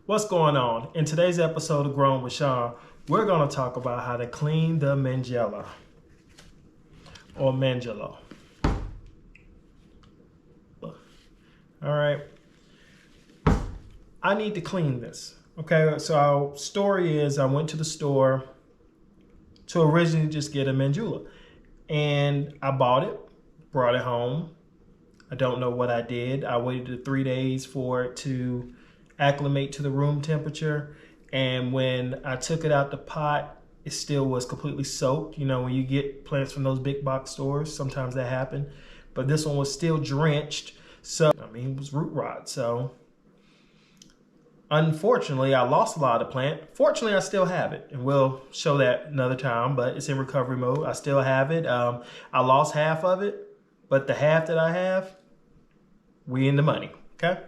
What's going on? In today's episode of Grown with Sean, we're going to talk about how to clean the Manjula or Manjula. All right. I need to clean this. Okay, so our story is I went to the store to originally just get a Manjula. And I bought it, brought it home. I don't know what I did. I waited 3 days for it to acclimate to the room temperature. And when I took it out the pot, it still was completely soaked. You know, when you get plants from those big box stores, sometimes that happens. But this one was still drenched. So, I mean, it was root rot. So, unfortunately, I lost a lot of the plant. Fortunately, I still have it. And we'll show that another time, but it's in recovery mode. I still have it. I lost half of it, but the half that I have, we in the money, okay?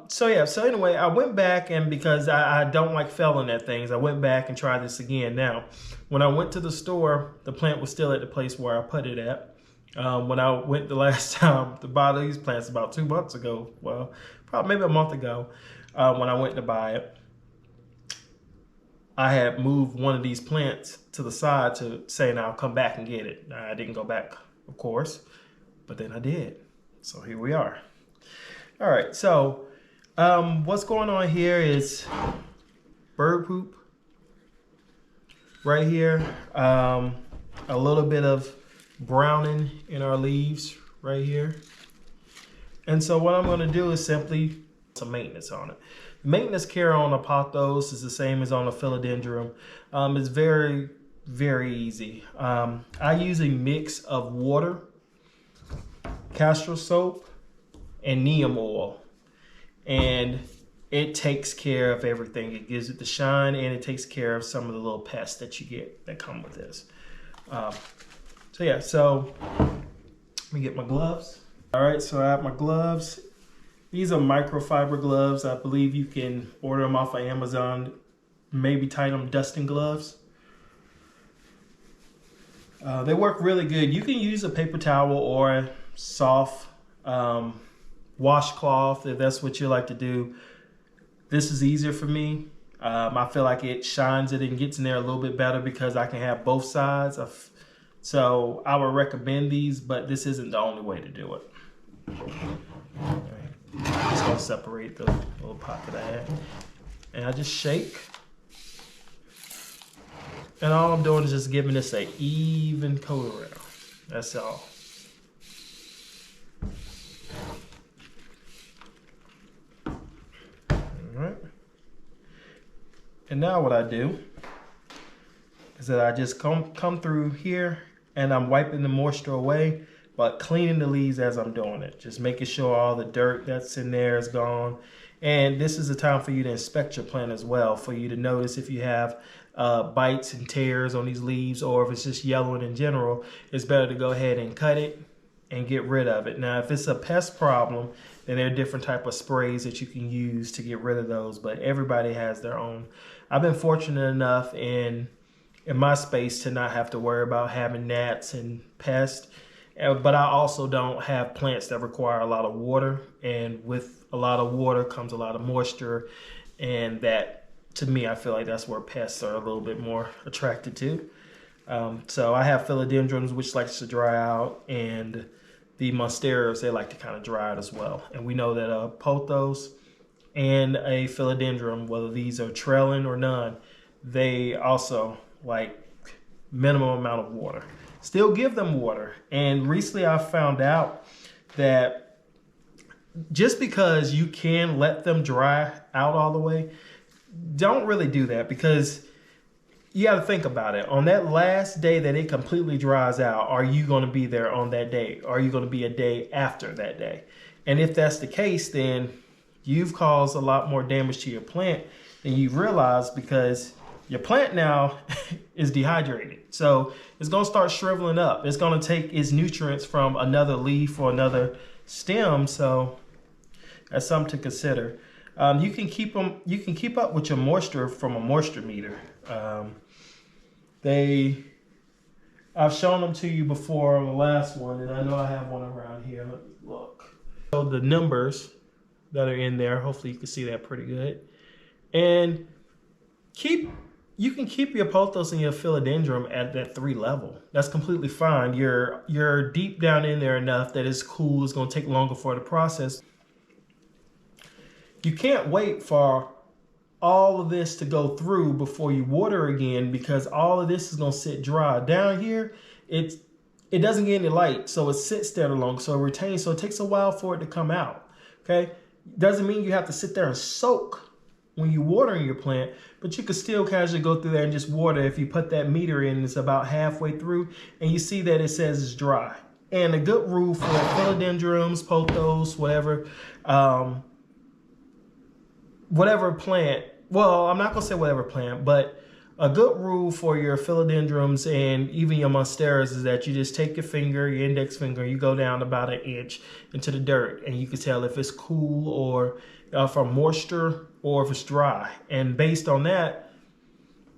So anyway, I went back, and because I don't like failing at things, I went back and tried this again. Now, when I went to the store, the plant was still at the place where I put it at. When I went the last time to buy these plants about 2 months ago, well, probably maybe a month ago, when I went to buy it, I had moved one of these plants to the side to say, now I'll come back and get it. I didn't go back, of course, but then I did. So here we are. All right, so what's going on here is bird poop right here. A little bit of browning in our leaves right here. And so what I'm gonna do is simply some maintenance on it. Maintenance care on a Pothos is the same as on a philodendron. It's very, very easy. I use a mix of water, Pure-Castile Soap, and Neem Oil, and it takes care of everything. It gives it the shine, and it takes care of some of the little pests that you get that come with this. So let me get my gloves. All right, so I have my gloves. These are microfiber gloves. I believe you can order them off of Amazon. Maybe title them dusting gloves. They work really good. You can use a paper towel or a soft washcloth if that's what you like to do. This is easier for me. I feel like it shines it and gets in there a little bit better because I can have both sides. So I would recommend these, but this isn't the only way to do it. I'm just gonna separate the little pot that I had. And I just shake. And all I'm doing is just giving this an even coat around. That's all. Alright. And now what I do is that I just come through here and I'm wiping the moisture away, but cleaning the leaves as I'm doing it. Just making sure all the dirt that's in there is gone. And this is the time for you to inspect your plant as well, for you to notice if you have bites and tears on these leaves, or if it's just yellowing in general. It's better to go ahead and cut it and get rid of it. Now, if it's a pest problem, then there are different type of sprays that you can use to get rid of those, but everybody has their own. I've been fortunate enough in my space to not have to worry about having gnats and pests. But I also don't have plants that require a lot of water, and with a lot of water comes a lot of moisture, and that, to me, I feel like that's where pests are a little bit more attracted to. So I have philodendrons, which likes to dry out, and the monsteras, they like to kind of dry out as well. And we know that a pothos and a philodendron, whether these are trailing or none, they also like minimum amount of water. Still give them water. And recently I found out that just because you can let them dry out all the way, don't really do that, because you got to think about it. On that last day that it completely dries out, are you going to be there on that day? Are you going to be a day after that day? And if that's the case, then you've caused a lot more damage to your plant than you've realized, because your plant now is dehydrated. So it's going to start shriveling up. It's going to take its nutrients from another leaf or another stem. So that's something to consider. You can keep up with your moisture from a moisture meter. I've shown them to you before on the last one, and I know I have one around here. Let me look. So the numbers that are in there, hopefully you can see that pretty good. And you can keep your pothos and your philodendron at that 3 level. That's completely fine. You're deep down in there enough that it's cool. It's going to take longer for the process. You can't wait for all of this to go through before you water again, because all of this is going to sit dry. Down here, it doesn't get any light, so it sits there long, so it retains. So it takes a while for it to come out. Okay, doesn't mean you have to sit there and soak when you're watering your plant, but you can still casually go through there and just water. If you put that meter in, it's about halfway through, and you see that it says it's dry. And a good rule for philodendrons, pothos, whatever plant, well, I'm not gonna say whatever plant, but a good rule for your philodendrons and even your monsteras is that you just take your finger, your index finger, you go down about 1 inch into the dirt, and you can tell if it's cool or from moisture or if it's dry. And based on that,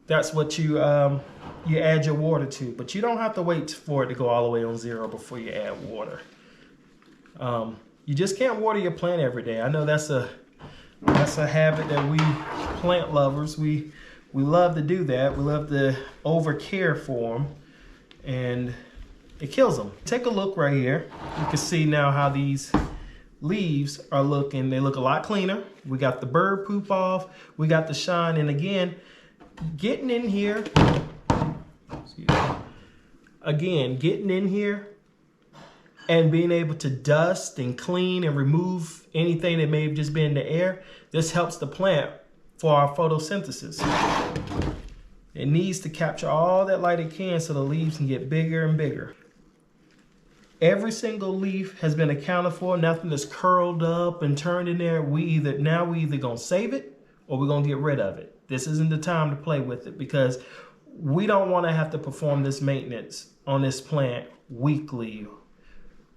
that's what you add your water to. But you don't have to wait for it to go all the way on 0 before you add water. You just can't water your plant every day. I know that's a habit that we plant lovers, we love to do that. We love to over care for them, and it kills them. Take a look right here. You can see now how these leaves are looking. They look a lot cleaner. We got the bird poop off. We got the shine. And again, getting in here, and being able to dust and clean and remove anything that may have just been in the air, this helps the plant for our photosynthesis. It needs to capture all that light it can so the leaves can get bigger and bigger. Every single leaf has been accounted for. Nothing is curled up and turned in there. We either gonna save it or we're gonna get rid of it. This isn't the time to play with it, because we don't want to have to perform this maintenance on this plant weekly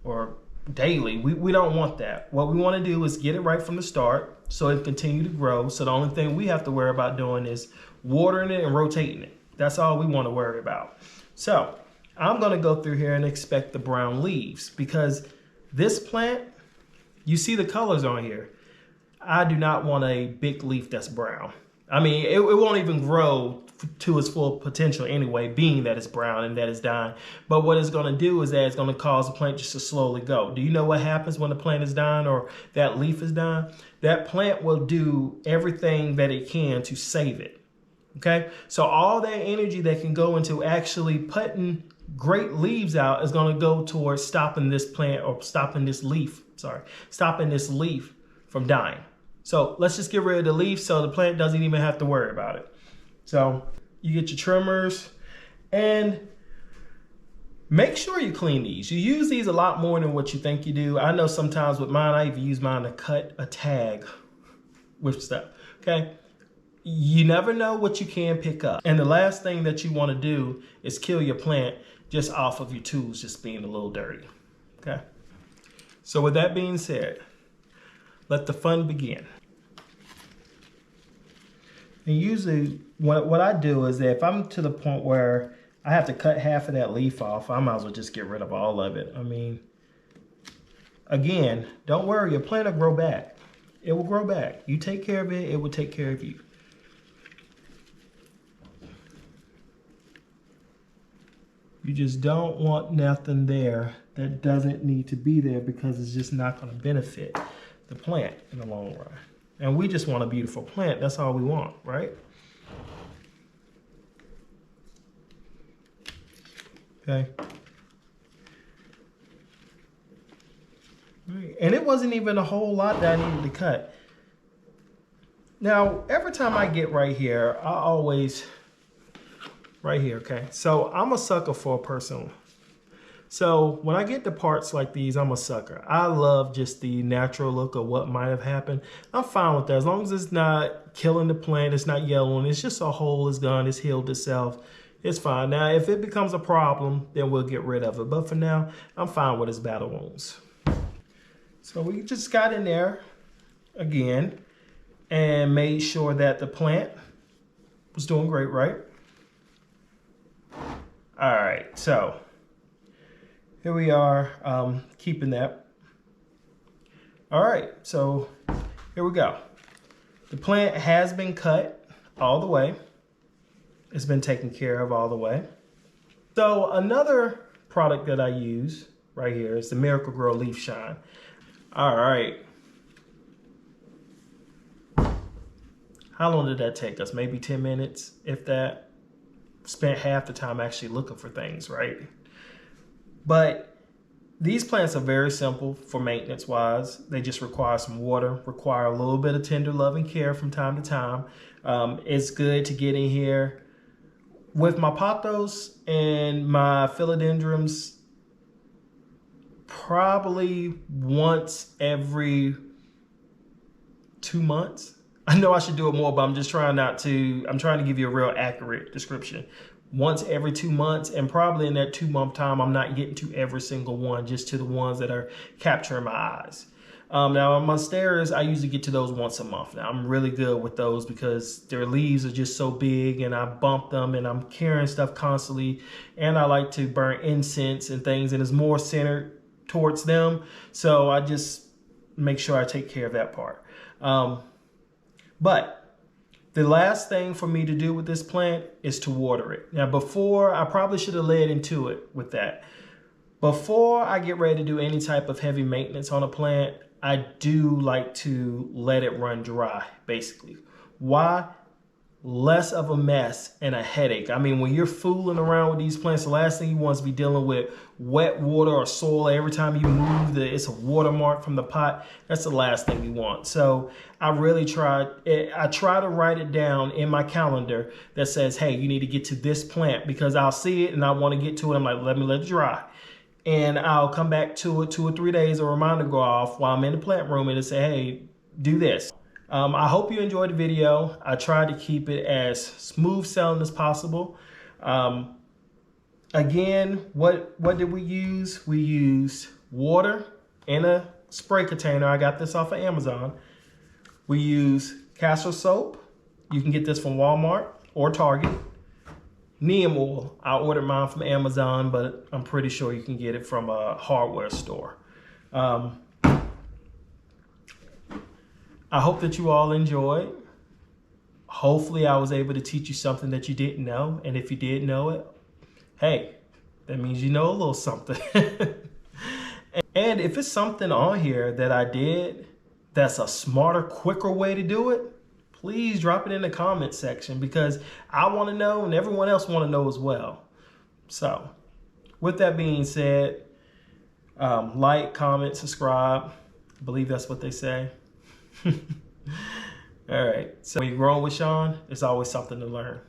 or daily. We don't want that. What we want to do is get it right from the start so it continue to grow. So the only thing we have to worry about doing is watering it and rotating it. That's all we want to worry about. So I'm going to go through here and expect the brown leaves, because this plant, you see the colors on here. I do not want a big leaf that's brown. I mean, it won't even grow to its full potential anyway, being that it's brown and that it's dying. But what it's going to do is that it's going to cause the plant just to slowly go. Do you know what happens when the plant is dying or that leaf is dying? That plant will do everything that it can to save it. Okay, so all that energy that can go into actually putting great leaves out is going to go towards stopping this plant, or stopping this leaf from dying. So let's just get rid of the leaf so the plant doesn't even have to worry about it. So you get your trimmers, and make sure you clean these. You use these a lot more than what you think you do. I know sometimes with mine, I even use mine to cut a tag with stuff, okay? You never know what you can pick up. And the last thing that you want to do is kill your plant just off of your tools just being a little dirty, okay? So with that being said, let the fun begin. And usually what I do is that if I'm to the point where I have to cut half of that leaf off, I might as well just get rid of all of it. I mean, again, don't worry, your plant will grow back. It will grow back. You take care of it, it will take care of you. You just don't want nothing there that doesn't need to be there, because it's just not going to benefit the plant in the long run. And we just want a beautiful plant. That's all we want, right? Okay. And it wasn't even a whole lot that I needed to cut. Now, every time I get right here, I always, right here, okay? So I'm a sucker for a person. So when I get to parts like these, I'm a sucker. I love just the natural look of what might have happened. I'm fine with that. As long as it's not killing the plant, it's not yellowing, it's just a hole is gone, it's healed itself, it's fine. Now, if it becomes a problem, then we'll get rid of it. But for now, I'm fine with its battle wounds. So we just got in there again and made sure that the plant was doing great, right? All right, so here we are, keeping that. All right, so here we go. The plant has been cut all the way. It's been taken care of all the way. So another product that I use right here is the Miracle Grow Leaf Shine. All right. How long did that take us? Maybe 10 minutes, if that. Spent half the time actually looking for things, right? But these plants are very simple for maintenance wise. They just require some water, require a little bit of tender love and care from time to time. It's good to get in here. With my pothos and my philodendrons, probably once every 2 months. I know I should do it more, but I'm just trying I'm trying to give you a real accurate description. Once every 2 months, and probably in that 2 month time, I'm not getting to every single one, just to the ones that are capturing my eyes. Now on my stairs, I usually get to those once a month. Now I'm really good with those because their leaves are just so big and I bump them and I'm carrying stuff constantly. And I like to burn incense and things, and it's more centered towards them. So I just make sure I take care of that part. But the last thing for me to do with this plant is to water it. Now before, I probably should have led into it with that. Before I get ready to do any type of heavy maintenance on a plant, I do like to let it run dry, basically. Why? Less of a mess and a headache. I mean, when you're fooling around with these plants, the last thing you want is to be dealing with wet water or soil. Every time you move, it's a watermark from the pot. That's the last thing you want. So I really try to write it down in my calendar that says, hey, you need to get to this plant, because I'll see it and I want to get to it. I'm like, let it dry. And I'll come back to it 2 or 3 days, a reminder go off while I'm in the plant room, and it'll say, hey, do this. I hope you enjoyed the video. I tried to keep it as smooth sailing as possible. Again, what did we use? We used water in a spray container. I got this off of Amazon. We use castor soap. You can get this from Walmart or Target. Neem oil. I ordered mine from Amazon, but I'm pretty sure you can get it from a hardware store. I hope that you all enjoyed. Hopefully I was able to teach you something that you didn't know. And if you did know it, hey, that means you know a little something. And if it's something on here that I did that's a smarter, quicker way to do it, please drop it in the comment section, because I want to know and everyone else want to know as well. So with that being said, like, comment, subscribe. I believe that's what they say. All right. So when you're growing with Sean, there's always something to learn.